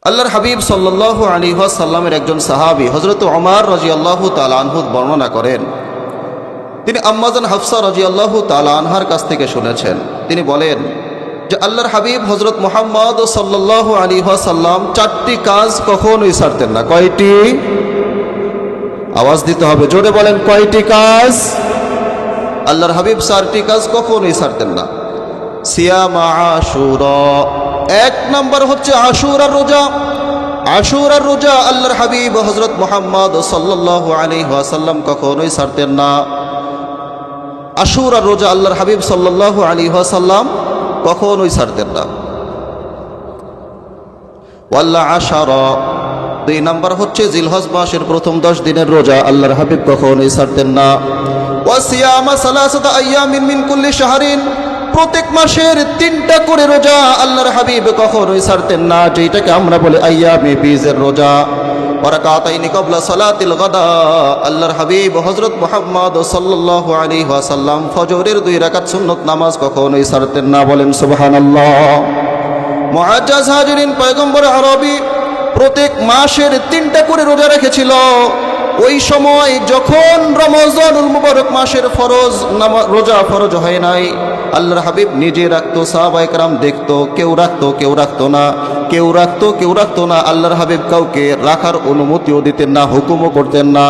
আল্লাহর হাবিব সাল্লাল্লাহু আলাইহি ওয়াসাল্লামের একজন সাহাবী হযরত ওমর রাদিয়াল্লাহু তাআলা আনহু বর্ণনা করেন, তিনি আম্মাজান হাফসা রাদিয়াল্লাহু তাআলা আনহার কাছ থেকে শুনেছেন। তিনি বলেন যে আল্লাহর হাবিব হযরত মুহাম্মদ সাল্লাল্লাহু আলাইহি ওয়াসাল্লাম চারটি কাজ কখনোই ছাড়তেন না। কয়টি? আওয়াজ দিতে হবে, জোরে বলেন, কয়টি কাজ? আল্লাহর হাবিব চারটি কাজ কখনোই ছাড়তেন না। সিয়াম আশুরা, এক নাম্বার হচ্ছে আশুরার রোজা। আশুরার রোজা আল্লাহর হাবিব হযরত মুহাম্মদ সাল্লাল্লাহু আলাইহি ওয়াসাল্লাম কখনোই ছাড়তেন না। আশুরার রোজা আল্লাহর হাবিব সাল্লাল্লাহু আলাইহি ওয়াসাল্লাম কখনোই ছাড়তেন না। ওয়াল্লা আশারা, দুই নাম্বার হচ্ছে জিলহজ মাসের প্রথম 10 দিনের রোজা আল্লাহর হাবিব কখনোই ছাড়তেন না। ওয়া সিয়ামা সালাসাতা আইয়ামিন মিন কুল্লি শাহরিন, প্রত্যেক মাসের 3টা করে রোজা আল্লাহর হাবিব কখনোই ছাড়তেন না, যেটাকে আমরা বলি আইয়ামে বীজের রোজা। ওয়া রাকাতাইনি ক্বাবলা সালাতিল গাদা, আল্লাহর হাবিব হযরত মুহাম্মদ সাল্লাল্লাহু আলাইহি ওয়াসাল্লাম ফজরের 2 রাকাত সুন্নত নামাজ কখনোই ছাড়তেন না। বলেন সুবহানাল্লাহ। মুআজ্জাজ হাজিরিন, পয়গম্বর আরবি প্রত্যেক মাসের 3টা করে রোজা রেখেছিল। ওই সময় যখন রমজানুল মুবারক মাসের ফরজ রোজা ফরজ হয় নাই, আল্লাহর হাবিব নিজে রাখতো, সাহাবায়ে কেরাম দেখতো, কেউ রাখতো কেউ রাখতো না, কেউ রাখতো কেউ রাখতো না। আল্লাহর হাবিব কাউকে রাখার অনুমতিও দিতেন না, হুকুমও করতেন না।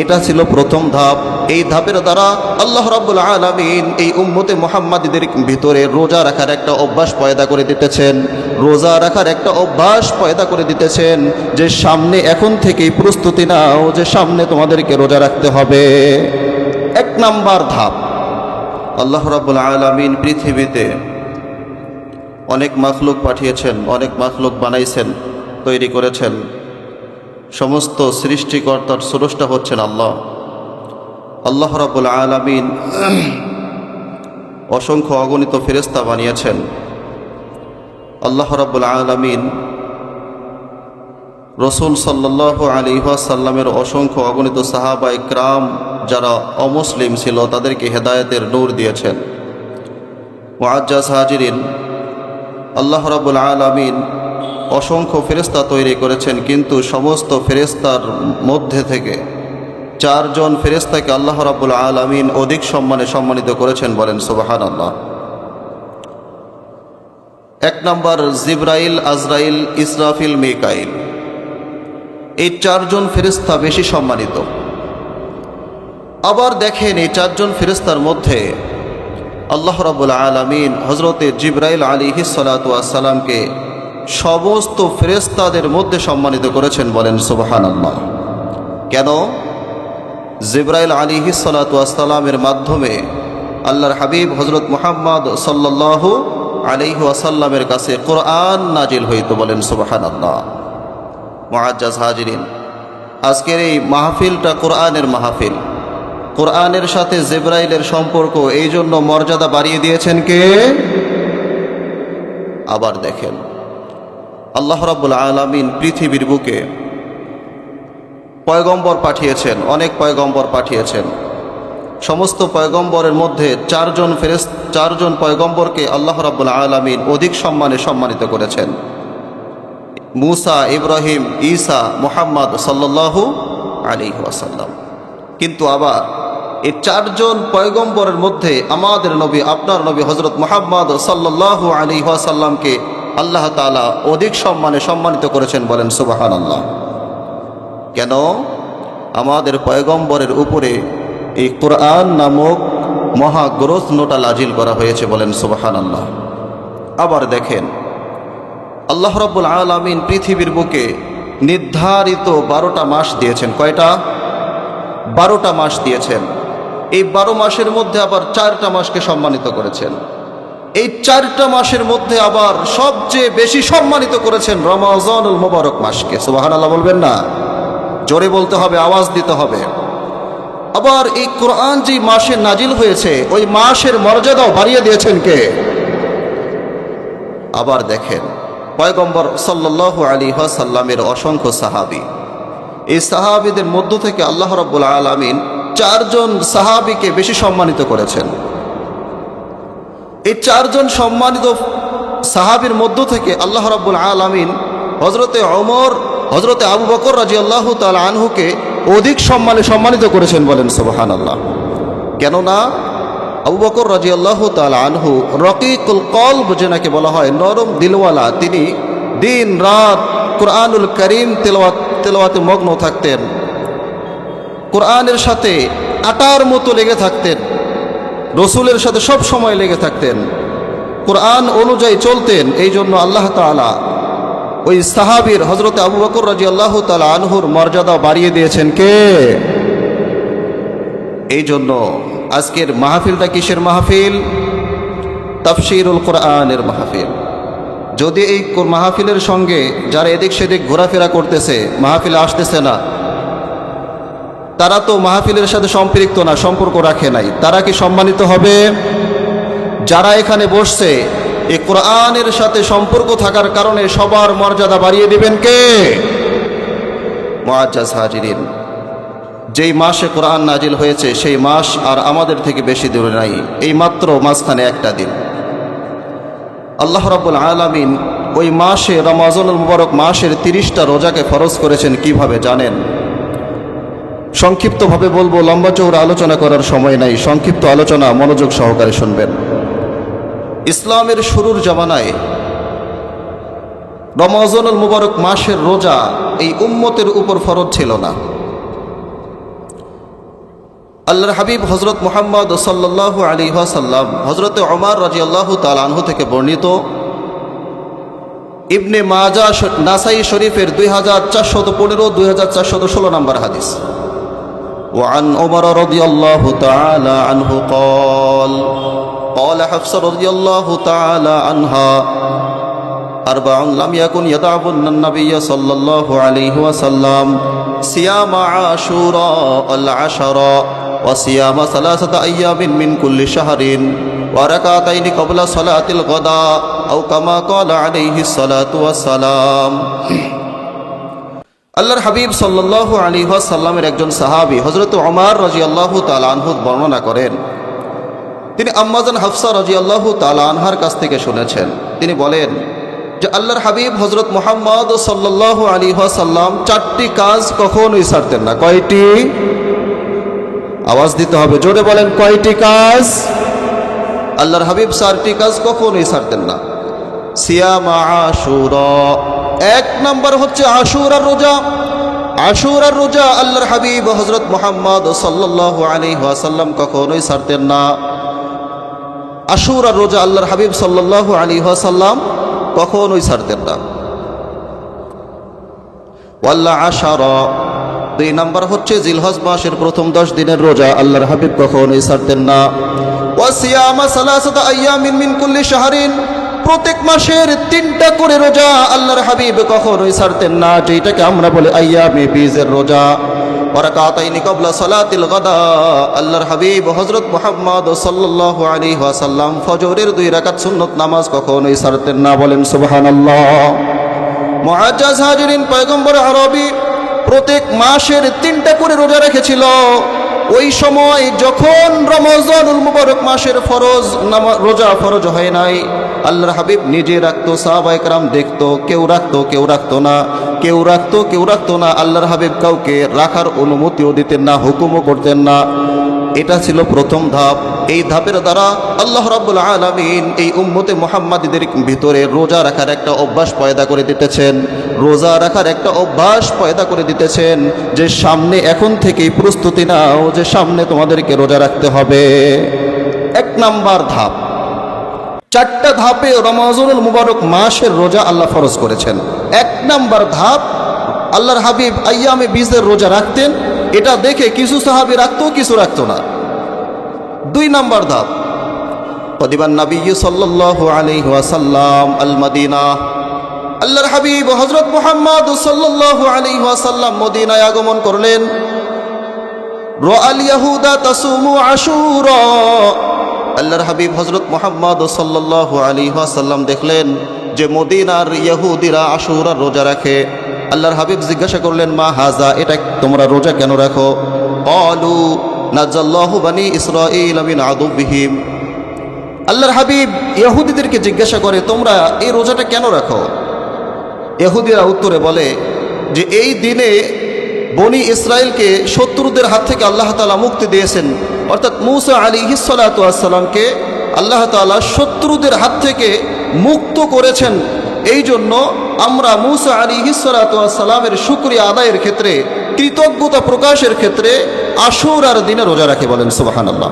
এটা ছিল প্রথম ধাপ। এই ধাপের দ্বারা আল্লাহ রাব্বুল আলামিন এই উম্মতে মুহাম্মাদীদের ভিতরে রোজা রাখার একটা অভ্যাস পয়দা করে দিতেছেন, রোজা রাখার একটা অভ্যাস পয়দা করে দিতেছেন, যে সামনে এখন থেকেই প্রস্তুতি নাও, যে সামনে তোমাদেরকে রোজা রাখতে হবে। এক নাম্বার ধাপ। আল্লাহ রাব্বুল আলামিন পৃথিবীতে অনেক মাখলুক পাঠিয়েছেন, অনেক মাখলুক বানাইছেন, তৈরি করেছেন। সমস্ত সৃষ্টিকর্তার স্রষ্টা হচ্ছেন আল্লাহ। আল্লাহ রাব্বুল আলামিন অসংখ্য অগণিত ফেরেশতা বানিয়েছেন। আল্লাহ রাব্বুল আলামিন রাসূল সাল্লাল্লাহু আলাইহি ওয়াসাল্লামের অসংখ্য অগণিত সাহাবায়ে কেরাম যারা অমুসলিম ছিল তাদেরকে হেদায়েতের নূর দিয়েছেন। মুআজ্জাজ হাজিরিন, আল্লাহ রাব্বুল আলামিন অসংখ্য ফেরেশতা তৈরি করেছেন, কিন্তু সমস্ত ফেরেশতার মধ্যে থেকে 4 জন ফেরেশতাকে আল্লাহ রাব্বুল আলামিন অধিক সম্মানে সম্মানিত করেছেন। বলেন সুবহানাল্লাহ। এক নাম্বার জিবরাইল, আজরাইল, ইসরাফিল, মিকাইল। এই 4 জন ফেরেশতা বেশি সম্মানিত। আবার দেখেন, এই 4 জন ফেরেশতার মধ্যে আল্লাহ রাব্বুল আলামিন হযরতে জিবরাইল আলাইহিস সালাতু ওয়াস সালামকে সমস্ত ফেরেশতাদের মধ্যে সম্মানিত করেছেন। বলেন সুবহানাল্লাহ। কেন? জিবরাইল আলাইহিস সালাতু ওয়াস সালামের মাধ্যমে আল্লাহর হাবিব হযরত মুহাম্মদ সাল্লাল্লাহু আলাইহি ওয়াসাল্লামের কাছে কোরআন নাজিল হইত। বলেন সুবহানাল্লাহ। মুআজ্জাজ হাজিরিন, আজকের এই মাহফিলটা কোরআনের মাহফিল। কোরআনের সাথে জিবরাইলের সম্পর্ক এই জন্য মর্যাদা বাড়িয়ে দিয়েছেন কে? আবার দেখেন, আল্লাহ রাব্বুল আলামিন পৃথিবীর বুকে পয়গম্বর পাঠিয়েছেন, অনেক পয়গম্বর পাঠিয়েছেন। সমস্ত পয়গম্বরের মধ্যে 4 জন পয়গম্বরকে আল্লাহ রাব্বুল আলামিন অধিক সম্মানে সম্মানিত করেছেন। মুসা, ইব্রাহিম, ঈসা, মুহাম্মদ সাল্লাল্লাহু আলাইহি ওয়াসাল্লাম। কিন্তু আবার এই 4 জন পয়গম্বরের মধ্যে আমাদের নবী, আপনার নবী হযরত মুহাম্মদ সাল্লাল্লাহু আলাইহি ওয়াসাল্লামকে আল্লাহ তাআলা অধিক সম্মানে সম্মানিত করেছেন। বলেন সুবহানাল্লাহ। কেন? আমাদের পয়গম্বরের উপরে এই কোরআন নামক মহাগ্রন্থটা নাজিল করা হয়েছে। বলেন সুবহানাল্লাহ। আবার দেখেন, আল্লাহ রাব্বুল আলামিন পৃথিবীর বুকে নির্ধারিত 12টা মাস দিয়েছেন। কয়টা? 12টা মাস দিয়েছেন। এই 12 মাসের মধ্যে আবার 4টা মাসকে সম্মানিত করেছেন। এই 4টা মাসের মধ্যে আবার সবচেয়ে বেশি সম্মানিত করেছেন রমজানুল মুবারক মাসকে। সুবহানাল্লাহ বলবেন না? জোরে বলতে হবে, আওয়াজ দিতে হবে। আবার এই কোরআন যে মাসে নাজিল হয়েছে, ওই মাসের মর্যাদাও বাড়িয়ে দিয়েছেন কে? আবার দেখেন, পয়গম্বর সাল্লাল্লাহু আলাইহি ওয়াসাল্লামের অসংখ্য সাহাবী, এই সাহাবীদের মধ্য থেকে আল্লাহ রাব্বুল আলামিন 4 জন সাহাবীকে বেশি সম্মানিত করেছেন। এই 4 জন সম্মানিত সাহাবীর মধ্য থেকে আল্লাহ রাব্বুল আলামিন হজরতে ওমর, হজরতে আবু বকর রাদিয়াল্লাহু তাআলা আনহুকে অধিক সম্মানিত করেছেন, বলেন সুবহানাল্লাহ। কেননা আবু বকর রাদিয়াল্লাহু তাআলা আনহু রকিকুল কলব, যেনাকে বলা হয় নরম দিলওয়ালা, তিনি দিন রাত কুরআনুল কারীম তেলাওয়াতে মগ্ন থাকতেন, কোরআনের সাথে আটার মতো লেগে থাকতেন, রসুলের সাথে সব সময় লেগে থাকতেন, কোরআন অনুযায়ী চলতেন। এই জন্য আল্লাহ তাআলা ওই সাহাবীর হজরতে আবু বকর রাদিয়াল্লাহু তাআলা আনহুর মর্যাদা বাড়িয়ে দিয়েছেন কে? এই জন্য আজকের মাহফিলটা কিসের মাহফিল? তাফসীরুল কোরআনের মাহফিল। যদি এই মাহফিলের সঙ্গে যারা এদিক সেদিক ঘোরাফেরা করতেছে, মাহফিলে আসতেছে না, তারা তো মাহফিলের সাথে সম্পৃক্ত না, সম্পর্ক রাখে নাই, তারা কি সম্মানিত হবে? যারা এখানে বসছে, এই কোরআনের সাথে সম্পর্ক থাকার কারণে সবার মর্যাদা বাড়িয়ে দিবেন কে? মুআজ্জাজ হাজিরিন, যেই মাসে কোরআন নাজিল হয়েছে সেই মাস আর আমাদের থেকে বেশি দূরে নাই, এই মাত্র মাঝখানে একটা দিন। আল্লাহ রাব্বুল আলামিন ওই মাসে, রমজানুল মুবারক মাসের 30টা রোজাকে ফরজ করেছেন। কিভাবে জানেন? সংক্ষিপ্তভাবে বলবো, লম্বা চৌড়া আলোচনা করার সময় নাই, সংক্ষিপ্ত আলোচনা মনোযোগ সহকারে শুনবেন। ইসলামের শুরুর জামানায় রমজানুল মুবারক মাসের রোজা এই উম্মতের উপর ফরজ ছিল না। আল্লাহর হাবিব হজরত মুহাম্মদ সাল্লাল্লাহু আলাইহি ওয়াসাল্লাম হজরতে ওমর রাদিয়াল্লাহু তাআলা আনহু থেকে বর্ণিত, ইবনে মাজাহ নাসাই শরীফের 2415 2416 নম্বর হাদিস। وعن عمر رضي الله تعالى عنه قال حفصة رضي الله تعالى عنها أربع لم يكن يدعهن النبي صلى الله عليه وسلم صيام عاشوراء العشرة وصيام 3 أيام من كل شهر وركعتين قبل صلاة الغداء أو كما قال عليه الصلاة والسلام। আল্লাহর হাবিব সাল্লাল্লাহু আলাইহি ওয়াসাল্লামের একজন সাহাবী হযরত ওমর রাদিয়াল্লাহু তাআলা আনহু বর্ণনা করেন, তিনি আম্মাজান হাফসা রাদিয়াল্লাহু তাআলা আনহার কাছ থেকে শুনেছেন। তিনি বলেন যে আল্লাহর হাবিব হযরত মুহাম্মদ সাল্লাল্লাহু আলাইহি ওয়াসাল্লাম 4টি কাজ কখনোই ছাড়তেন না। কয়টি? আওয়াজ দিতে হবে, জোরে বলেন, কয়টি কাজ? আল্লাহর হাবিব 4টি কাজ কখনোই ছাড়তেন না। সিয়াম আশুরা, 1 নম্বর হচ্ছে আশুরার রোজা। আশুরার রোজা আল্লাহর হাবিব হযরত মুহাম্মদ সাল্লাল্লাহু আলাইহি ওয়াসাল্লাম কখনোই ছাড়তেন না। আশুরার রোজা আল্লাহর হাবিব সাল্লাল্লাহু আলাইহি ওয়াসাল্লাম কখনোই ছাড়তেন না। ওয়াল্লা আশারা, 2 নম্বর হচ্ছে জিলহজ মাসের প্রথম 10 দিনের রোজা আল্লাহর হাবিব কখনোই ছাড়তেন না। ওয়াসিয়ামা 3 আইয়ামিন মিন কুল্লি শাহরিন, প্রত্যেক মাসের 3টা করে রোজা আল্লাহর হাবিব কখনোই ছাড়তেন না, যেটাকে আমরা বলি আইয়ামে বীজের রোজা। ওয়ারাকাতাইনি ক্বাবলা সালাতিল গাদা, আল্লাহর হাবিব হযরত মুহাম্মদ সাল্লাল্লাহু আলাইহি ওয়াসাল্লাম ফজরের 2 রাকাত সুন্নত নামাজ কখনোই ছাড়তেন না, বলেন সুবহানাল্লাহ। মুআজ্জাজ হাজিরিন, পয়গম্বর আরবি প্রত্যেক মাসের 3টা করে রোজা রেখেছিল। ওই সময় যখন রমজানুল মুবারক মাসের রোজা ফরজ হয় নাই, আল্লাহর হাবিব নিজে রাখতো, সাহাবায়ে কেরাম দেখতো, কেউ রাখতো কেউ রাখতো না, কেউ রাখতো কেউ রাখতো না। আল্লাহর হাবিব কাউকে রাখার অনুমতিও দিতেন না, হুকুমও করতেন না। এটা ছিল প্রথম ধাপ। এই ধাপের দ্বারা আল্লাহ রাব্বুল আলামিন এই উম্মতে মুহাম্মাদীদের ভিতরে রোজা রাখার একটা অভ্যাস পয়দা করে দিতেছেন, রোজা রাখার একটা অভ্যাস পয়দা করে দিতেছেন, যে সামনে এখন থেকেই প্রস্তুতি নাও, যে সামনে তোমাদেরকে রোজা রাখতে হবে। 1 নাম্বার ধাপ। 4টা ধাপে রমজানুল মুবারক মাসের রোজা আল্লাহ ফরজ করেছেন। 1 নাম্বার ধাপ, আল্লাহর হাবিব আইয়ামে বীজের রোজা রাখতেন। এটা দেখে কিছু সাহাবী রাখতো, কিছু রাখতো না। 2 নাম্বার ধাপ, কদিবান নবী সাল্লাল্লাহু আলাইহি ওয়াসাল্লাম আল মদিনা, আল্লাহর হাবিব হযরত মুহাম্মদ সাল্লাল্লাহু আলাইহি ওয়াসাল্লাম মদিনায় আগমন করলেন। রাআল ইয়াহুদা তাসুমু আশুরা, আল্লাহর হাবিব হযরত মুহাম্মদ সাল্লাল্লাহু আলাইহি ওয়াসাল্লাম দেখলেন যে মদিনার ইহুদিরা আশুরার রোজা রাখে। আল্লাহর হাবিব জিজ্ঞাসা করলেন, মা হাজা, এটা তোমরা রোজা কেন রাখো? ক্বালু নাজাল্লাহু বানি ইসরাঈল মিন আদুবিহিম, আল্লাহর হাবিব ইহুদিদেরকে জিজ্ঞাসা করে, তোমরা এই রোজাটা কেন রাখো? ইহুদিরা উত্তরে বলে যে এই দিনে বনি ইসরায়েলকে শত্রুদের হাত থেকে আল্লাহ তাআলা মুক্তি দিয়েছেন, অর্থাৎ মূসা আলাইহিস সালাতু ওয়াস সালামকে আল্লাহ তাআলা শত্রুদের হাত থেকে মুক্ত করেছেন। এই জন্য আমরা মূসা আলাইহিস সালাতু ওয়াস সালামের শুকরিয়া আদায়ের ক্ষেত্রে, কৃতজ্ঞতা প্রকাশের ক্ষেত্রে আশুরার দিনে রোজা রাখি। বলেন সুবহানাল্লাহ।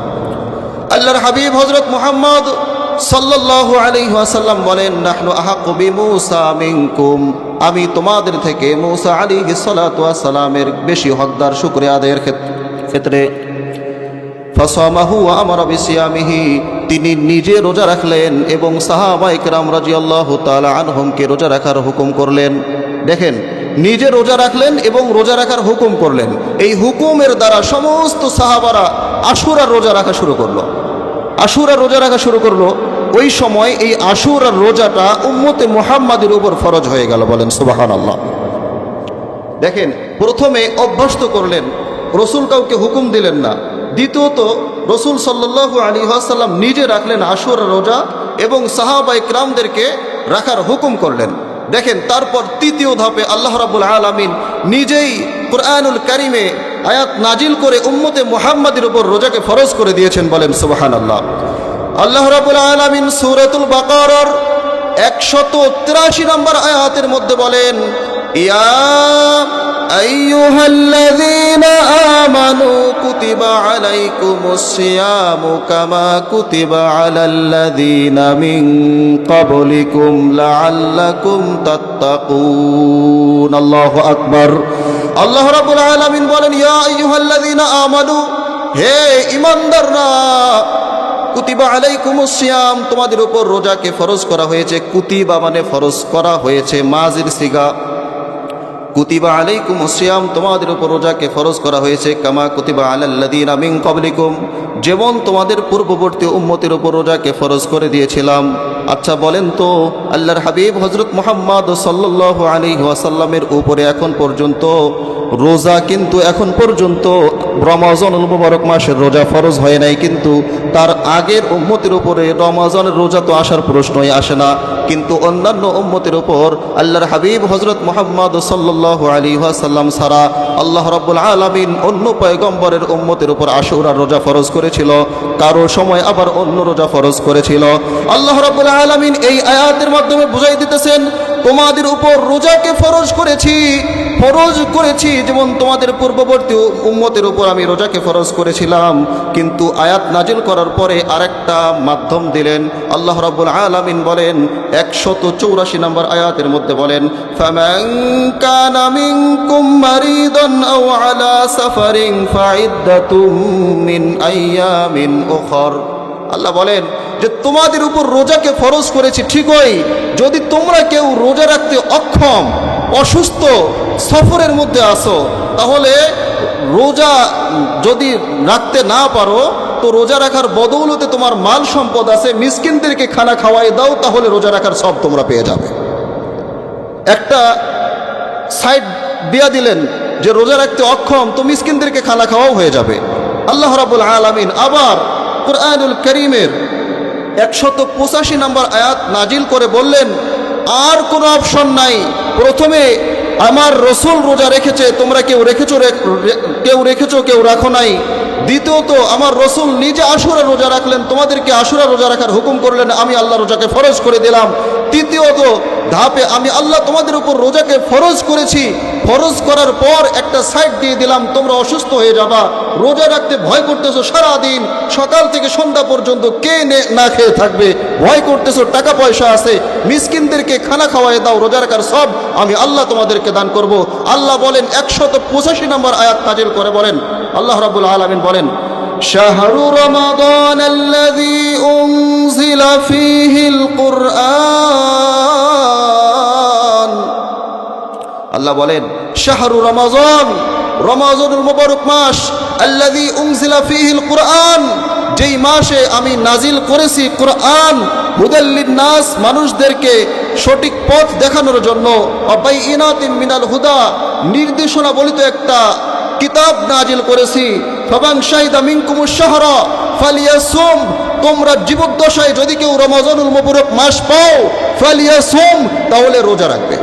আল্লাহর হাবিব হযরত মুহাম্মদ সাল্লাল্লাহু আলাইহি ওয়াসাল্লাম বলেন, নাহনু আহাক্কু বিমূসা মিনকুম, আমি তোমাদের থেকে মূসা আলাইহিস সালাতু ওয়াস সালামের বেশি হকদার শুকরিয়া আদায়ের ক্ষেত্রে। ফাসামাহু ওয়া আমারা বিসিয়ামিহি, তিনি নিজে রোজা রাখলেন এবং সাহাবায়ে কেরাম রাদিয়াল্লাহু তাআলা আনহুমকে রোজা রাখার হুকুম করলেন। দেখেন, নিজে রোজা রাখলেন এবং রোজা রাখার হুকুম করলেন। এই হুকুমের দ্বারা সমস্ত সাহাবারা আশুরার রোজা রাখা শুরু করলো। আশুরার রোজা রাখা শুরু করলো। ওই সময় এই আশুরার রোজাটা উম্মতে মুহাম্মাদের উপর ফরজ হয়ে গেল। বলেন সুবহানাল্লাহ। দেখেন, প্রথমে অভ্যস্ত করলেন, রসুল কাউকে হুকুম দিলেন না। দ্বিতীয়ত রসুল সাল্লাল্লাহু আলাইহি ওয়াসাল্লাম নিজে রাখলেন আশুরার রোজা এবং সাহাবায়ে কেরামদেরকে রাখার হুকুম করলেন। দেখেন, তারপর তৃতীয় ধাপে আল্লাহ রাব্বুল আলামিন নিজেই কুরআনুল কারীমে আয়াত নাজিল করে উম্মতে মুহাম্মাদের উপর রোজাকে ফরজ করে দিয়েছেন। বলেন সুবহানাল্লাহ। আল্লাহ রাব্বুল আলামিন সূরাতুল বাকারার 183 নম্বর আয়াতের মধ্যে বলেন, ইয়া আইয়ুহাল্লাযীনা আমানু কুতিবা আলাইকুমুস সিয়ামু কামা কুতিবা আলাল্লাযীনা মিন ক্বাবলিকুম লাআল্লাকুম তাত্তাকুন। আল্লাহু আকবার। আল্লাহ রাব্বুল আলামিন বলেন, ইয়া আইয়ুহাল্লাযীনা আমানু, হে ঈমানদাররা, কুতিবা আলাইকুমুস সিয়াম, তোমাদের উপর রোজাকে ফরজ করা হয়েছে। কুতিবা মানে ফরজ করা হয়েছে, মাজির সিগা। কুতিবা আলাইকুমুস সিয়াম, তোমাদের উপর রোজাকে ফরজ করা হয়েছে। কামা কুতিবা আলাল্লাযীনা মিন ক্বাবলিকুম, যেমন তোমাদের পূর্ববর্তী উম্মতের উপর রোজাকে ফরজ করে দিয়েছিলাম। আচ্ছা বলেন তো, আল্লাহর হাবিব হযরত মুহাম্মদ সাল্লাল্লাহু আলাইহি ওয়াসাল্লামের উপরে এখন পর্যন্ত রোজা কিন্তু এখন পর্যন্ত রমজানুল মুবারক মাসের রোজা ফরজ হয় নাই, কিন্তু তার আগের উম্মতের উপরে রমজানের রোজা তো আসার প্রশ্নই আসে না। কিন্তু অন্যান্য উম্মতের উপর আল্লাহর হাবিব হযরত মুহাম্মদ সাল্লাল্লাহু আলাইহি ওয়াসাল্লাম ছাড়া আল্লাহ রাব্বুল আলামিন অন্য পয়গম্বরের উম্মতের উপর আশুরার রোজা ফরজ করেছিল, কারো সময় আবার অন্য রোজা ফরজ করেছিল। আল্লাহ রাব্বুল আলামিন এই আয়াতের মাধ্যমে বুঝাই দিতেছেন, তোমাদের উপর রোজাকে ফরজ করেছি যেমন তোমাদের পূর্ববর্তী উম্মতের উপর আমি রোজাকে ফরজ করেছিলাম। কিন্তু আয়াত নাজিল করার পরে আরেকটা মাধ্যম দিলেন। আল্লাহ রাব্বুল আলামিন বলেন 184 নম্বর আয়াতের মধ্যে বলেন, ফামান কানা মিনকুম মারিদান আও আলা সাফারিন ফাইদ্দাতুম মিন আইয়ামিন উখর। আল্লাহ বলেন যে তোমাদের উপর রোজাকে ফরজ করেছি ঠিকই, যদি তোমরা কেউ রোজা রাখতে অক্ষম, অসুস্থ, সফরের মধ্যে আসো, তাহলে রোজা যদি রাখতে না পারো তো রোজা রাখার বদৌলতে তোমার মাল সম্পদ আছে, মিসকিনদেরকে খানা খাওয়াই দাও, তাহলে রোজা রাখার সব তোমরা পেয়ে যাবে। একটা সাইড দিয়া দিলেন যে রোজা রাখতে অক্ষম, তো মিসকিনদেরকে খানা খাওয়াও হয়ে যাবে। আল্লাহ রাব্বুল আলামিন আবার কুরআনুল কারীমের 185 নম্বর আয়াত নাজিল করে বললেন, আর কোনো অপশন নাই। প্রথমে আমার রসুল রোজা রেখেছে, তোমরা কেউ রেখেছো কেউ রাখো নাই। দ্বিতীয়ত আমার রসুল নিজে আশুরা রোজা রাখলেন, তোমাদেরকে আশুরা রোজা রাখার হুকুম করলেন, আমি আল্লাহ রোজাকে ফরজ করে দিলাম। তৃতীয়ত ধাপে আমি আল্লাহ তোমাদের উপর রোজাকে ফরজ করেছি, ফরজ করার পর একটা সাইড দিয়ে দিলাম, তোমরা অসুস্থ হয়ে যাবা, রোজা রাখতে ভয় করতেছো, সারাদিন সকাল থেকে সন্ধ্যা পর্যন্ত কে না খেয়ে থাকবে, ভয় করতেছো, টাকা পয়সা আছে, মিসকিনদেরকে খানা খাওয়াই দাও, রোজা রাখার সব আমি আল্লাহ তোমাদেরকে দান করব। আল্লাহ বলেন 185 নম্বর আয়াত নাজিল করে বলেন, আল্লাহ রাব্বুল আলামিন বলেন, শাহরু রমাদান আল্লাযী উনজিলা ফীহিল কুরআন। আল্লাহ বলেন শাহরু রমাদান, রমজানুল মুবারক মাস, আল্লাযী উনজিলা ফীহিল কুরআন, যেই মাসে আমি নাজিল করেছি কুরআন, হুদাল লিন-নাস, মানুষদেরকে সঠিক পথ দেখানোর জন্য, ওয়াবাইয়িনাতিন মিনাল হুদা, নির্দেশনা বলিত একটা কিতাব নাজিল করেছি। ফামান শাহিদা মিনকুমুশ শাহরা ফালিয়াসুম, তোমরা জীবদ্দশায় যদি কেউ রমজানুল মুবারক মাস পাও, ফালিয়াসুম, তাহলে রোজা রাখবে।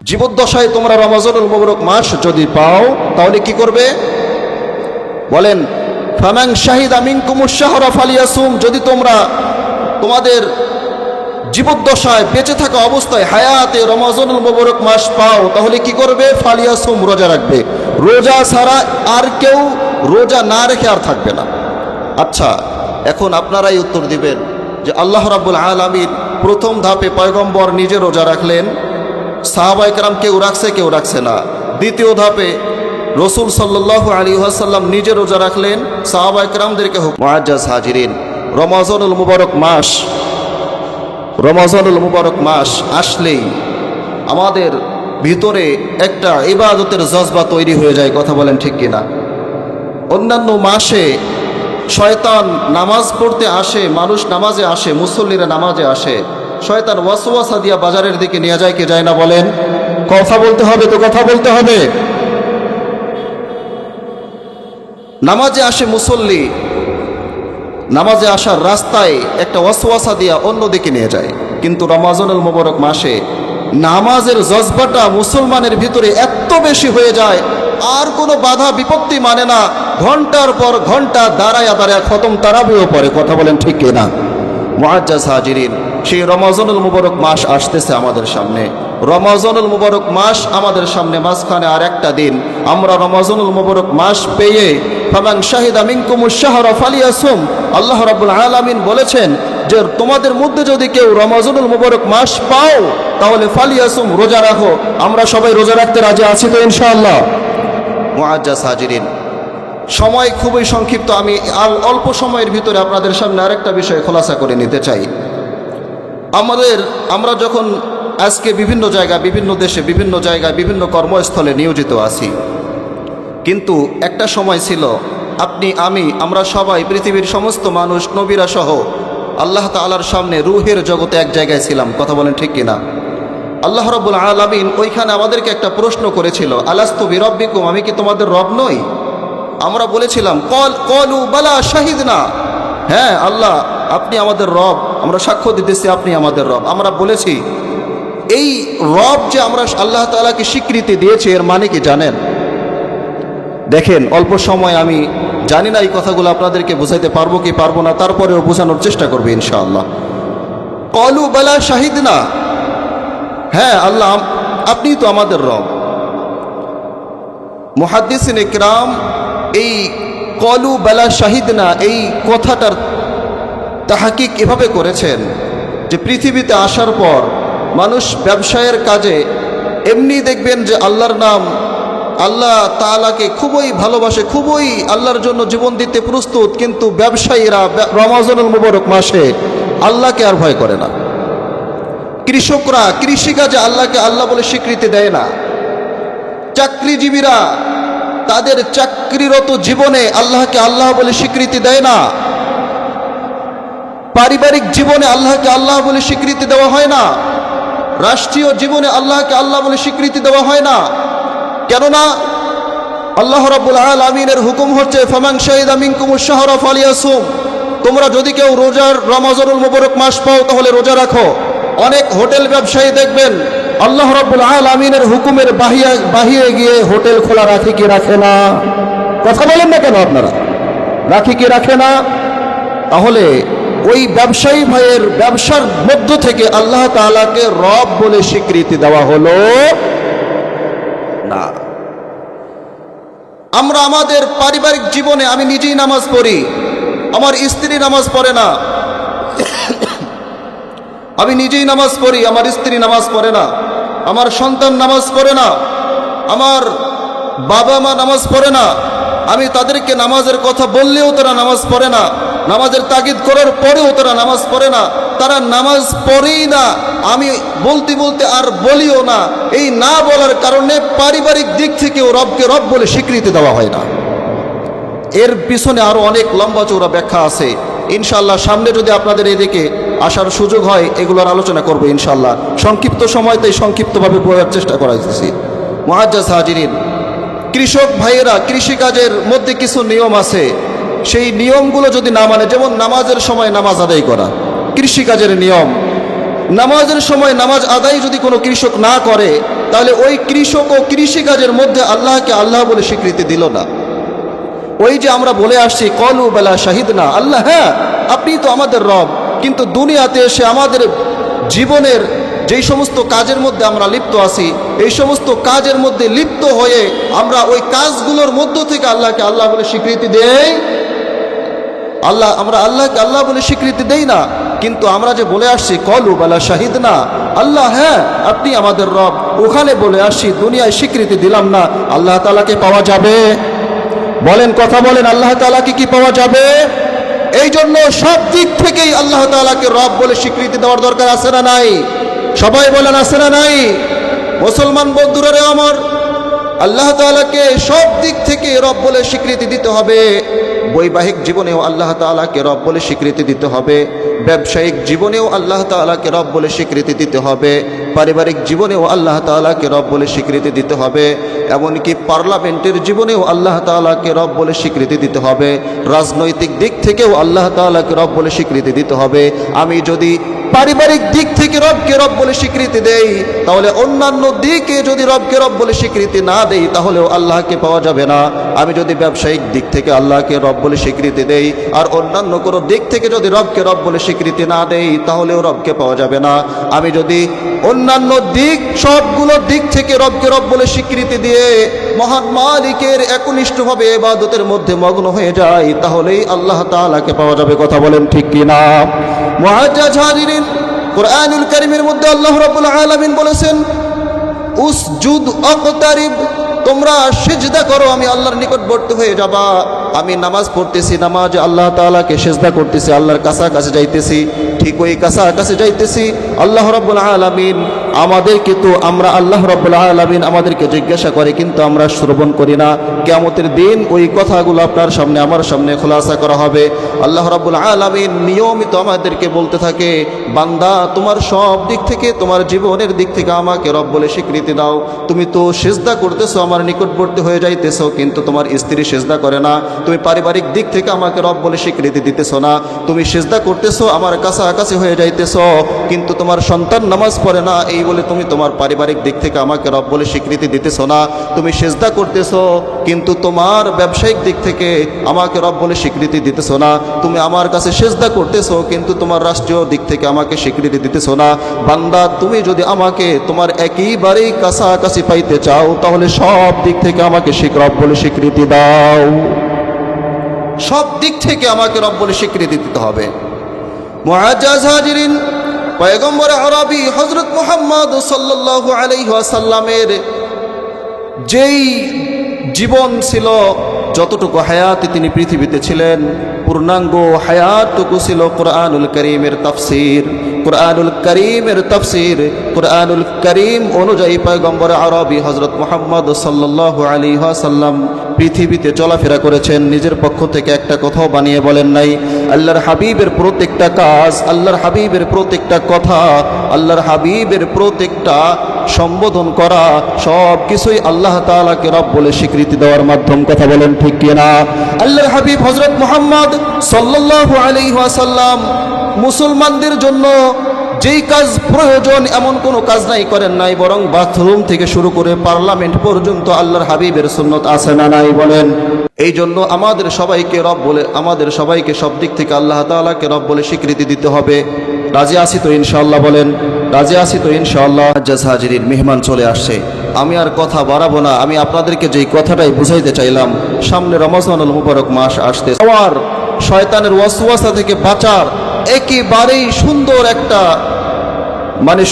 জীবদ্দশায় তোমরা রমজানুল মুবারক মাস যদি পাও তাহলে কি করবে বলেন? ফামান শাহিদা মিনকুমুশ শাহরা ফালিয়াসুম, যদি তোমরা তোমাদের জীবদ্দশায় বেঁচে থাকা অবস্থায় হায়াতে রমজানুল মুবারক মাস পাও তাহলে কি করবে? ফালিয়াসুম, রোজা রাখবে। রোজা ছাড়া আর কেউ রোজা না রেখে আর থাকবে না। আচ্ছা, এখন আপনারাই উত্তর দিবেন যে আল্লাহ রাব্বুল আলামিন প্রথম ধাপে পয়গম্বর নিজে রোজা রাখলেন, সাহাবায়ে কেরাম কেউ রাখছে কেউ রাখছে না। দ্বিতীয় ধাপে রসুল সাল্লাল্লাহু আলাইহি ওয়াসাল্লাম নিজে রোজা রাখলেন, সাহাবায়ে কেরামদেরকে হুকুম। মুআজ্জাজ হাজিরিন, রমজানুল মুবারক মাস আসলেই আমাদের ভিতরে একটা ইবাদতের জজবা তৈরি হয়ে যায়। কথা বলেন ঠিক কিনা? অন্যান্য মাসে শয়তান নামাজ পড়তে আসে, মানুষ নামাজে আসে, মুসল্লিরা নামাজে আসে, শয়তান ওয়াসওয়াসা দিয়া বাজারের দিকে নিয়ে যায় কি যায় না বলেন? কথা বলতে হবে তো, কথা বলতে হবে। নামাজে আসে মুসল্লি, নামাজে আসার রাস্তায় একটা ওয়াসওয়াসা দিয়া অন্যদিকে নিয়ে যায়। কিন্তু রমজানুল মুবারক মাসে নামাজের জজবাটা মুসলমানের ভিতরে এত বেশি হয়ে যায়, আর কোনো বাধা বিপত্তি মানে না, ঘন্টার পর ঘন্টা দাঁড়ায়া খতম তারাবিও পড়ে। কথা বলেন ঠিক কিনা? মুআজ্জাজ হাজিরিন, সেই রমজানুল মুবারক মাস আসতেছে আমাদের সামনে। রমজানুল মুবারক মাস আমাদের সামনে, মাঝখানে আর একটা দিন। আমরা রমজানুল মুবারক মাস পেয়ে ফামান শাহিদা মিনকুমুশ শাহরা ফালিয়াসুম, আল্লাহ রাব্বুল আলামিন বলেছেন যে তোমাদের মধ্যে যদি কেউ রমজানুল মুবারক মাস পাও তাহলে ফালিয়াসুম, রোজা রাখো। আমরা সবাই রোজা রাখতে রাজি আছি তো ইনশাআল্লাহ? মুআজ্জাজ হাজিরিন, সময় খুবই সংক্ষিপ্ত, আমি অল্প সময়ের ভিতরে আপনাদের সামনে আরেকটা বিষয় খোলাসা করে নিতে চাই। আমরা যখন আজকে বিভিন্ন জায়গায়, বিভিন্ন দেশে, বিভিন্ন জায়গায়, বিভিন্ন কর্মস্থলে নিয়োজিত আছি, কিন্তু একটা সময় ছিল আপনি আমরা সবাই, পৃথিবীর সমস্ত মানুষ, নবীরা সহ আল্লাহ তাআলার সামনে রূহের জগতে এক জায়গায় ছিলাম। কথা বলেন ঠিক কিনা? আল্লাহ রাব্বুল আলামিন ওইখানে আমাদেরকে একটা প্রশ্ন করেছিল, আলাস্তু বিরব্বিকুম, আমি কি তোমাদের রব নই? আমরা বলেছিলাম ক্বালু বালা শাহিদনা, হ্যাঁ আল্লাহ আপনি আমাদের রব, আমরা সাক্ষ্য দিতেছি আপনি আমাদের রব। আমরা বলেছি এই রব যে আমরা আল্লাহ তাআলাকে স্বীকৃতি দিয়েছি, এর মানে কি জানেন? দেখেন, অল্প সময়, আমি জানি না এই কথাগুলো আপনাদেরকে বোঝাইতে পারবো কি পারবো না, তারপরেও বোঝানোর চেষ্টা করবো ইনশাআল্লাহ। ক্বালু বালা শাহিদনা, হ্যাঁ আল্লাহ আপনি তো আমাদের রব। মুহাদ্দিসিন ইকরাম এই ক্বালু বালা শাহিদনা এই কথাটার তাহকিক এভাবে করেছেন যে পৃথিবীতে আসার পর মানুষ ব্যবসায়ের কাজে এমনি দেখবেন যে আল্লাহর নাম, আল্লাহ তাআলাকে খুবই ভালোবাসে, খুবই আল্লাহর জন্য জীবন দিতে প্রস্তুত, কিন্তু ব্যবসায়ীরা রমজানুল মুবারক মাসে আল্লাহকে আর ভয় করে না। কৃষকরা কৃষিকাজে আল্লাহকে আল্লাহ বলে স্বীকৃতি দেয় না। চাকরিজীবীরা তাদের চাকরিরত জীবনে আল্লাহকে আল্লাহ বলে স্বীকৃতি দেয় না। পারিবারিক জীবনে আল্লাহকে আল্লাহ বলে স্বীকৃতি দেওয়া হয় না। রাষ্ট্রীয় জীবনে আল্লাহকে আল্লাহ বলে স্বীকৃতি দেওয়া হয় না। কেননা আল্লাহ রাব্বুল আলামিনের হুকুম হচ্ছে ফামান শাহিদা মিনকুমুশ শাহরা ফালিয়াসুম, তোমরা যদি কেউ রমজানুল মুবারক মাস পাও তাহলে রোজা রাখো। অনেক হোটেল ব্যবসায়ী দেখবেন আল্লাহ রাব্বুল আলামিনের হুকুমের বাহিরে গিয়ে হোটেল খোলা রাখে কি রাখে না? কথা বলেন না কেন আপনারা? রাখে কি রাখে না? তাহলে ওই ব্যবসায়ী ভাইয়ের ব্যবসার মধ্য থেকে আল্লাহ তাআলাকে রব বলে স্বীকৃতি দেওয়া হলো না। আমরা আমাদের পারিবারিক জীবনে, আমি নিজেই নামাজ পড়ি, আমার স্ত্রী নামাজ পড়ে না। আমি নিজেই নামাজ পড়ি, আমার স্ত্রী নামাজ পড়ে না। আমার সন্তান নামাজ পড়ে না, আমার বাবা মা নামাজ পড়ে না। আমি তাদেরকে নামাজের কথা বললেও তারা নামাজ পড়ে না, নামাজের তাগিদ করার পরেও তারা নামাজ পড়ে না। তারা নামাজ পড়েই না, আমি বলতে বলতে আর বলিও না। এই না বলার কারণে পারিবারিক দিক থেকেও রবকে রব বলে স্বীকৃতি দেওয়া হয় না। এর পিছনে আরও অনেক লম্বা চৌড়া ব্যাখ্যা আছে। ইনশাআল্লাহ সামনে যদি আপনাদের এদিকে আসার সুযোগ হয় এগুলোর আলোচনা করবো ইনশাআল্লাহ। সংক্ষিপ্ত সময়তেই সংক্ষিপ্তভাবে বলার চেষ্টা করা যাচ্ছে। মুআজ্জাজ হাজিরিন, কৃষক ভাইয়েরা কৃষিকাজের মধ্যে কিছু নিয়ম আছে, সেই নিয়মগুলো যদি না মানে, যেমন নামাজের সময় নামাজ আদায় করা কৃষিকাজের নিয়ম, নামাজের সময় নামাজ আদায় যদি কোনো কৃষক না করে, তাহলে ওই কৃষক ও কৃষিকাজের মধ্যে আল্লাহকে আল্লাহ বলে স্বীকৃতি দিল না। ওই যে আমরা বলে আসছি কলু বেলা শাহিদ না, আল্লাহ হ্যাঁ আপনি তো আমাদের রব, কিন্তু দুনিয়াতে এসে আমাদের জীবনের যেই সমস্ত কাজের মধ্যে আমরা লিপ্ত আছি, এই সমস্ত কাজের মধ্যে লিপ্ত হয়ে আমরা ওই কাজগুলোর মধ্য থেকে আল্লাহকে আল্লাহ বলে স্বীকৃতি দেই। আমরা আল্লাহকে আল্লাহ বলে স্বীকৃতি দেই না, কিন্তু আমরা যে বলে আসছি কলু বেলা শাহিদ না, আল্লাহ হ্যাঁ আপনি আমাদের রব, ওখানে বলে আসছি, দুনিয়ায় স্বীকৃতি দিলাম না, আল্লাহ তাআলাকে পাওয়া যাবে? বলেন, কথা বলেন, আল্লাহ তাআলাকে কি পাওয়া যাবে? এই জন্য সব দিক থেকেই আল্লাহ তাআলাকে রব বলে স্বীকৃতি দেওয়ার দরকার আছে না নাই? সবাই বলেন আছে না নাই? মুসলমান বন্ধুরা রে আমার, আল্লাহ তাআলাকে সব দিক থেকে রব বলে স্বীকৃতি দিতে হবে। বৈবাহিক জীবনেও আল্লাহ তাআলাকে রব বলে স্বীকৃতি দিতে হবে, ব্যবসায়িক জীবনেও আল্লাহ তাআলাকে রব বলে স্বীকৃতি দিতে হবে, পারিবারিক জীবনেও আল্লাহ তাআলাকে রব বলে স্বীকৃতি দিতে হবে, এমনকি পার্লামেন্টের জীবনেও আল্লাহ তাআলাকে রব বলে স্বীকৃতি দিতে হবে, রাজনৈতিক দিক থেকেও আল্লাহ তাআলাকে রব বলে স্বীকৃতি দিতে হবে। আমি যদি পারিবারিক দিক থেকে রবকে রব বলে স্বীকৃতি দেই, তাহলে অন্যান্য দিকে যদি রবকে রব বলে স্বীকৃতি না দেই, তাহলেও আল্লাহকে পাওয়া যাবে না। আমি যদি ব্যবসায়িক দিক থেকে আল্লাহকে রব বলে স্বীকৃতি দেই, আর অন্যান্য কোনো দিক থেকে যদি রবকে রব বলে স্বীকৃতি না দেই, তাহলেও রবকে পাওয়া যাবে না। আমি যদি অন্যান্য দিক, সবগুলো দিক থেকে রবকে রব বলে স্বীকৃতি দিয়ে মহান মালিকের একনিষ্ঠভাবে ইবাদতের মধ্যে মগ্ন হয়ে যাই, তাহলেই আল্লাহ তাআলাকে পাওয়া যাবে। কথা বলেন ঠিক কিনা? মুআজ্জাজ হাজিরিন, কুরআনুল কারীমের মধ্যে আল্লাহ রাব্বুল আলামিন বলেছেন উসজুদ ওয়াকতারিব, তোমরা সিজদা করো, আমি আল্লাহর নিকটবর্তী হয়ে যাবা। আমি নামাজ পড়তেছি, নামাজে আল্লাহ তাআলাকে সিজদা করতেছি, আল্লাহর কাছাকাছি যাইতেছি, ঠিক ওই কাছাকাছি যাইতেছি আল্লাহ রাব্বুল আলামিন আমাদেরকে, তো আমরা আল্লাহ রাব্বুল আলামিন আমাদেরকে জিজ্ঞাসা করে, কিন্তু আমরা শ্রবণ করি না। কিয়ামতের দিন ওই কথাগুলো আপনার সামনে আমার সামনে খোলাসা করা হবে। আল্লাহ রাব্বুল আলামিন নিয়মিত আমাদেরকে বলতে থাকে, বান্দা তোমার সব দিক থেকে, তোমার জীবনের দিক থেকে আমাকে রব বলে স্বীকৃতি দাও। তুমি তো সিজদা করতেছো, আমার নিকটবর্তী হয়ে যাইতেছো, কিন্তু তোমার স্ত্রী সিজদা করে না। তুমি পারিবারিক দিক থেকে আমাকে রব বলে স্বীকৃতি দিতেছো না। তুমি সিজদা করতেছো, আমার কাছাকাছি হয়ে যাইতেছো, কিন্তু তোমার সন্তান নামাজ পড়ে না, এই বলে তুমি তোমার পারিবারিক দিক থেকে আমাকে রব বলে স্বীকৃতি দিতেছো না। তুমি সিজদা করতেছো, কিন্তু তোমার ব্যবসায়িক দিক থেকে আমাকে রব বলে স্বীকৃতি দিতেছো না। তুমি আমার কাছে সিজদা করতেছো, কিন্তু তোমার রাষ্ট্রীয় দিক থেকে আমাকে স্বীকৃতি দিতেছো না। বান্দা, তুমি যদি আমাকে তোমার একেবারেই কাছাকাছি পাইতে চাও, তাহলে সব দিক থেকে আমাকে রব বলে স্বীকৃতি দাও। সব দিক থেকে আমাকে রব বলে স্বীকৃতি দিতে হবে। মুআজ্জাজ হাজিরিন, পয়গম্বর আরবি হযরত মুহাম্মদ সাল্লাল্লাহু আলাইহি ওয়াসাল্লামের যেই জীবন ছিল, যতটুকু হায়াতে তিনি পৃথিবীতে ছিলেন, পূর্ণাঙ্গ হায়াতটুকু ছিল কুরআনুল কারীমের তাফসীর। কুরআনুল কারীমের তাফসীর, কুরআনুল কারীম অনুযায়ী পয়গম্বর আরবি হযরত মুহাম্মদ সাল্লাল্লাহু আলাইহি ওয়াসাল্লাম পৃথিবীতে চলাফেরা করেছেন। নিজের পক্ষ থেকে একটা কথাও বানিয়ে বলেন নাই। আল্লাহর হাবিবের প্রত্যেকটা কাজ, আল্লাহর হাবিবের প্রত্যেকটা কথা, আল্লাহর হাবিবের প্রত্যেকটা সম্বোধন করা, সব কিছুই আল্লাহ তাআলাকে রব বলে স্বীকৃতি দেওয়ার মাধ্যম। কথা বলেন ঠিক কিনা? আল্লাহর হাবিব হযরত মুহাম্মদ সাল্লাল্লাহু আলাইহি ওয়াসাল্লাম মুসলমানদের জন্য যেই কাজ প্রয়োজন এমন কোনো কাজ নাই করেন নাই, বরং বাথরুম থেকে শুরু করে পার্লামেন্ট পর্যন্ত আল্লাহর হাবিবের সুন্নত আছে না নাই বলেন? এই জন্য আমাদের সবাইকে রব বলে, আমাদের সবাইকে সব দিক থেকে আল্লাহ তাআলাকে রব বলে স্বীকৃতি দিতে হবে। রাজি আছি তো ইনশাআল্লাহ? বলেন রাজি আছি তো ইনশাআল্লাহ? মুআজ্জাজ হাজিরিন, মেহমান চলে আসছে, আমি আর কথা বাড়াবো না। আমি আপনাদেরকে যেই কথাটাই বুঝাইতে চাইলাম, সামনে রমজানুল মুবারক মাস আসতে, আর শয়তানের ওয়াসওয়াসা থেকে বাঁচার একেবারেই সুন্দর একটা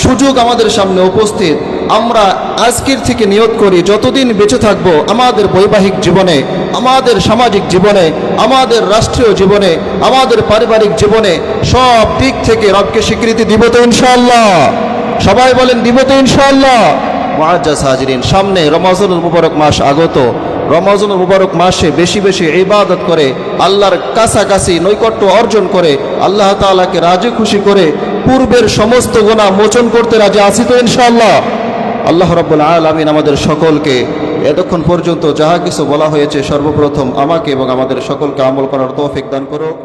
সুযোগ আমাদের সামনে উপস্থিত। আমরা আজকের থেকে নিয়ত করি, যতদিন বেঁচে থাকব, আমাদের বৈবাহিক জীবনে, আমাদের সামাজিক জীবনে, আমাদের রাষ্ট্রীয় জীবনে, আমাদের পারিবারিক জীবনে সব দিক থেকে রবকে স্বীকৃতি দিব তো ইনশাআল্লাহ? সবাই বলেন দিব তো ইনশাআল্লাহ? মুআজ্জাজ হাজিরিন, সামনে রমজানুল মুবারক মাস আগত। রমজানুল মুবারক মাসে বেশি বেশি ইবাদত করে, আল্লাহর কাছাকাছি নৈকট্য অর্জন করে, আল্লাহ তাআলাকে রাজি খুশি করে পূর্বের সমস্ত গুনাহ মোচন করতে রাজি আছি তো ইনশাআল্লাহ? আল্লাহ রাব্বুল আলামিন আমাদের সকলকে এতক্ষণ পর্যন্ত যাহা কিছু বলা হয়েছে, সর্বপ্রথম আমাকে এবং আমাদের সকলকে আমল করার তৌফিক দান করুক।